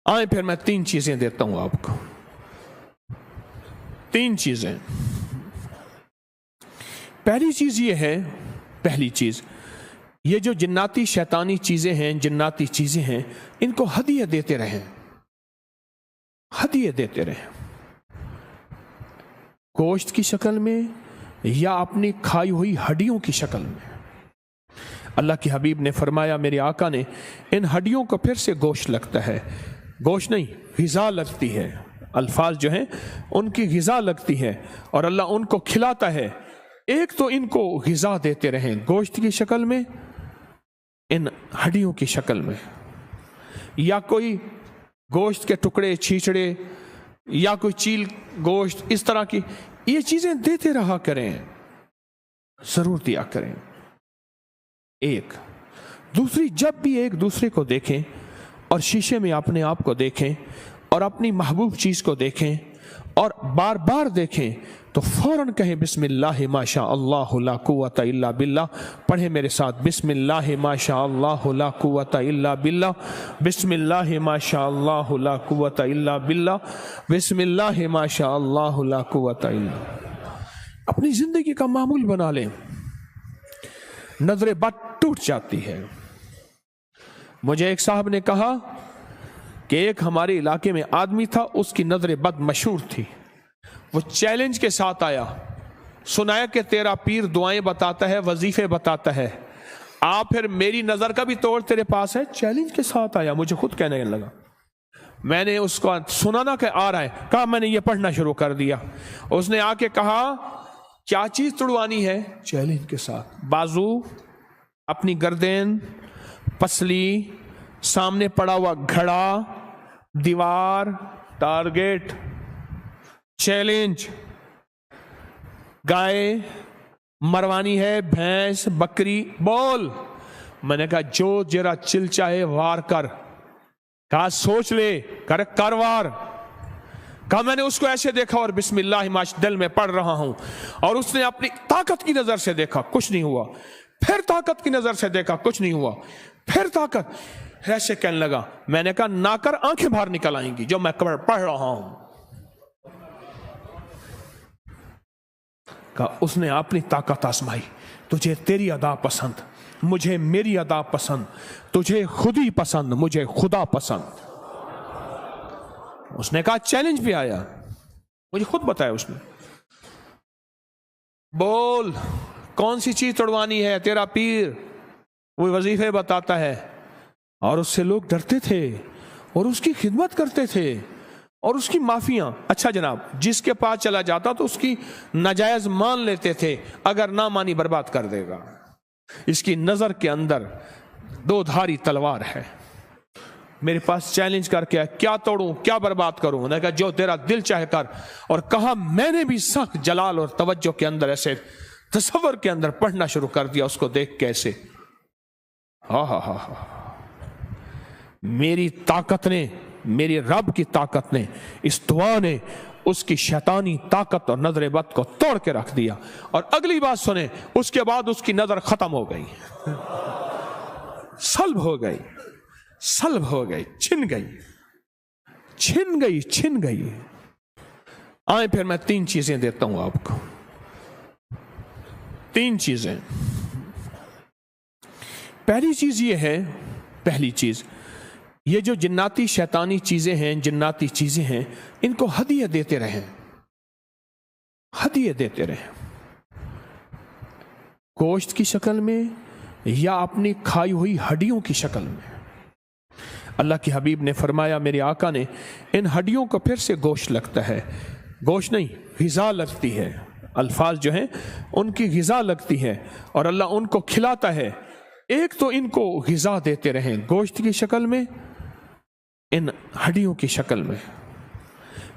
आए फिर मैं 3 चीजें देता हूं आपको, 3 चीजें। पहली चीज ये है, पहली चीज ये जो जिन्नाती शैतानी चीजें हैं, जिन्नाती चीजें हैं, इनको हदिया देते रहें, हदिया देते रहें, गोश्त की शक्ल में या अपनी खाई हुई हड्डियों की शक्ल में। अल्लाह के हबीब ने फरमाया, मेरे आका ने, इन हड्डियों को फिर से गोश्त लगता है, गोश्त नहीं ग़िज़ा लगती है, अल्फाज जो हैं उनकी ग़िज़ा लगती है और अल्लाह उनको खिलाता है। एक तो इनको ग़िज़ा देते रहें गोश्त की शक्ल में, इन हड्डियों की शक्ल में, या कोई गोश्त के टुकड़े, छींचड़े या कोई चील गोश्त, इस तरह की ये चीजें देते रहा करें, जरूर दिया करें। एक दूसरी, जब भी एक दूसरे को देखें और शीशे में अपने आप को देखें और अपनी महबूब चीज को देखें और बार बार देखें तो फौरन कहें बिस्मिल्लाह माशा अल्लाह ला कुव्वता इल्ला बिल्लाह। पढ़े मेरे साथ, बिस्मिल्लाह माशा अल्लाह ला कुव्वता इल्ला बिल्लाह, बिस्मिल्लाह माशा अल्लाह ला कुव्वता इल्ला बिल्लाह, बिस्मिल्लाह माशा अल्लाह ला कुव्वता इल्ला। अपनी जिंदगी का मामूल बना लें, नजर बद टूट जाती है। मुझे एक साहब ने कहा कि एक हमारे इलाके में आदमी था, उसकी नजर बद मशहूर थी। वो चैलेंज के साथ आया, सुनाया कि तेरा पीर दुआएं बताता है, वजीफे बताता है, आप फिर मेरी नजर का भी तोड़ तेरे पास है। चैलेंज के साथ आया, मुझे खुद कहने लगा, मैंने उसको सुना ना कि आ रहा है, कहा मैंने ये पढ़ना शुरू कर दिया। उसने आके कहा क्या चीज तुड़वानी है? चैलेंज के साथ, बाजू, अपनी गर्दन, पसली, सामने पड़ा हुआ घड़ा, दीवार, टारगेट, चैलेंज, गाय मरवानी है, भैंस, बकरी, बोल। मैंने कहा जो जरा चिल चाहे वार कर, कहा सोच ले, कर वार। कहा मैंने उसको ऐसे देखा और बिस्मिल्लाह माश दिल में पढ़ रहा हूं, और उसने अपनी ताकत की नजर से देखा, कुछ नहीं हुआ, फिर ताकत की नजर से देखा, कुछ नहीं हुआ, फिर ताकत, ऐसे कहने लगा। मैंने कहा ना कर, आंखें बाहर निकल आएंगी जो मैं पढ़ रहा हूं। कहा उसने अपनी ताकत आजमाई, तुझे तेरी अदा पसंद, मुझे मेरी अदा पसंद, तुझे खुद ही पसंद, मुझे खुदा पसंद। उसने कहा चैलेंज भी आया, मुझे खुद बताया उसने, बोल कौन सी चीज तोड़वानी है? तेरा पीर वो वजीफे बताता है। और उससे लोग डरते थे और उसकी खिदमत करते थे और उसकी माफियां। अच्छा जनाब, जिसके पास चला जाता तो उसकी नाजायज मान लेते थे, अगर ना मानी बर्बाद कर देगा। इसकी नजर के अंदर 2 धारी तलवार है। मेरे पास चैलेंज करके आया, क्या तोड़ूं, क्या बर्बाद करूं? मैंने कहा जो तेरा दिल चाहे कर। और कहा मैंने भी सख्त जलाल और तवज्जो के अंदर, ऐसे तसव्वुर के अंदर पढ़ना शुरू कर दिया उसको देख कैसे। हा मेरी ताकत ने, मेरी रब की ताकत ने, इस दुआ ने उसकी शैतानी ताकत और नजर बद को तोड़ के रख दिया। और अगली बात सुने, उसके बाद उसकी नजर खत्म हो गई, सल्ब हो गई, सल्ब हो गई, छिन गई, छिन गई, छिन गई। आए फिर मैं 3 चीजें देता हूं आपको, 3 चीजें। पहली चीज ये है, पहली चीज ये जो जिन्नाती शैतानी चीजें हैं, जिन्नाती चीजें हैं, इनको हदिया देते रहें, हदिया देते रहें, गोश्त की शक्ल में या अपनी खाई हुई हड्डियों की शक्ल में। अल्लाह के हबीब ने फरमाया, मेरे आका ने, इन हड्डियों को फिर से गोश्त लगता है, गोश्त नहीं ग़िज़ा लगती है, अल्फाज जो हैं उनकी ग़िज़ा लगती है और अल्लाह उनको खिलाता है। एक तो इनको ग़िज़ा देते रहें गोश्त की शक्ल में, इन हड्डियों की शक्ल में,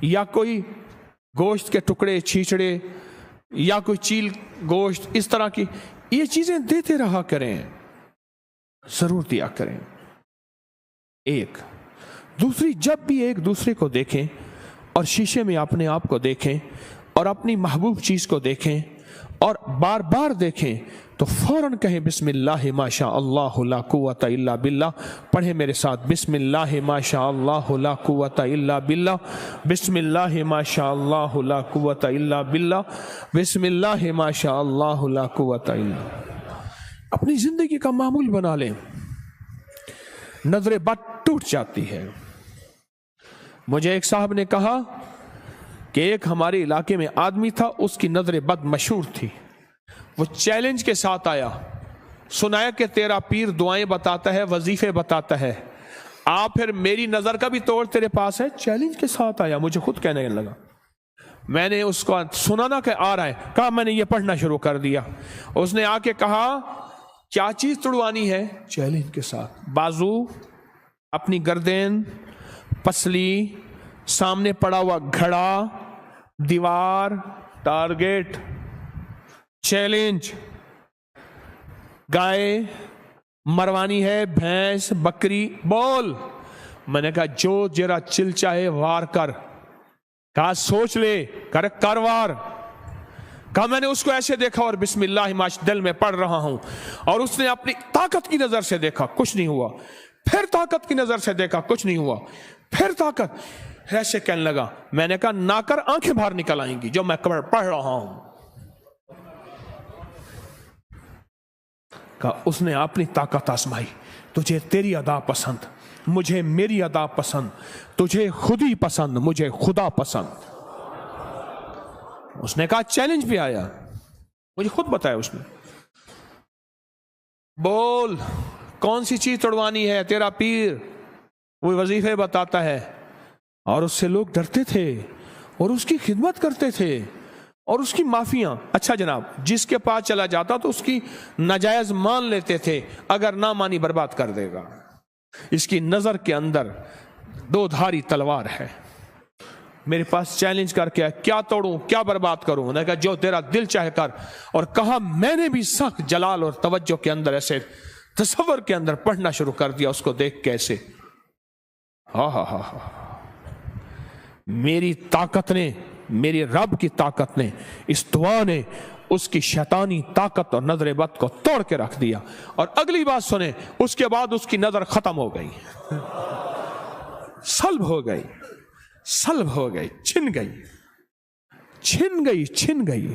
या कोई गोश्त के टुकड़े, छींचड़े या कोई चील गोश्त, इस तरह की ये चीजें देते रहा करें, जरूर दिया करें। एक दूसरी, जब भी एक दूसरे को देखें और शीशे में अपने आप को देखें और अपनी महबूब चीज को देखें और बार बार देखें तो फौरन कहें बिस्मिल्लाह माशा अल्लाह ला कुव्वता इल्ला बिल्लाह। पढ़े मेरे साथ, बिस्मिल्लाह माशा अल्लाह ला कुव्वता इल्ला बिल्लाह, बिस्मिल्लाह माशा अल्लाह ला कुव्वता इल्ला बिल्लाह, बिस्मिल्लाह माशा अल्लाह ला कुव्वता इल्ला। अपनी जिंदगी का मामूल बना लें। नजर बद टूट जाती है। मुझे एक साहब ने कहा कि एक हमारे इलाके में आदमी था, उसकी नजर बद मशहूर थी। वो चैलेंज के साथ आया, सुनाया कि तेरा पीर दुआएं बताता है, वजीफे बताता है, आप फिर मेरी नजर का भी तोड़ तेरे पास है। चैलेंज के साथ आया, मुझे खुद कहने लगा। मैंने उसको सुना ना कि आ रहा है, कहा मैंने ये पढ़ना शुरू कर दिया। उसने आके कहा क्या चीज तुड़वानी है? चैलेंज के साथ, बाजू, अपनी गर्दन, पसली, सामने पड़ा हुआ घड़ा, दीवार, टारगेट, चैलेंज। गाय मरवानी है, भैंस, बकरी, बोल। मैंने कहा जो जरा चिल चाहे वार कर। कहा सोच ले, कर वार। कहा मैंने उसको ऐसे देखा और बिस्मिल्लाह माश दिल में पढ़ रहा हूं, और उसने अपनी ताकत की नजर से देखा, कुछ नहीं हुआ। फिर ताकत की नजर से देखा, कुछ नहीं हुआ। फिर ताकत, ऐसे कहने लगा। मैंने कहा ना कर, आंखें बाहर निकल आएंगी जो मैं पढ़ रहा हूं। कहा उसने अपनी ताकत आजमाई। तुझे तेरी अदा पसंद, मुझे मेरी अदा पसंद, तुझे खुद ही पसंद, मुझे खुदा पसंद। उसने कहा चैलेंज पे आया, मुझे खुद बताया उसने। बोल कौन सी चीज तोड़वानी है? तेरा पीर वो वजीफे बताता है। और उससे लोग डरते थे और उसकी खिदमत करते थे और उसकी माफियां। अच्छा जनाब, जिसके पास चला जाता तो उसकी नाजायज मान लेते थे, अगर ना मानी बर्बाद कर देगा। इसकी नजर के अंदर दो धारी तलवार है। मेरे पास चैलेंज करके आया, क्या तोड़ूं, क्या बर्बाद करूं? मैंने कहा जो तेरा दिल चाहे कर। और कहा मैंने भी सख्त जलाल और तवज्जो के अंदर, ऐसे तसव्वुर के अंदर पढ़ना शुरू कर दिया उसको देख कैसे। हा मेरी ताकत ने, मेरी रब की ताकत ने, इस दुआ ने उसकी शैतानी ताकत और नजर बद को तोड़ के रख दिया। और अगली बात सुने, उसके बाद उसकी नजर खत्म हो गई, सल्ब हो गई, सल्ब हो गई, छिन गई, छिन गई, छिन गई।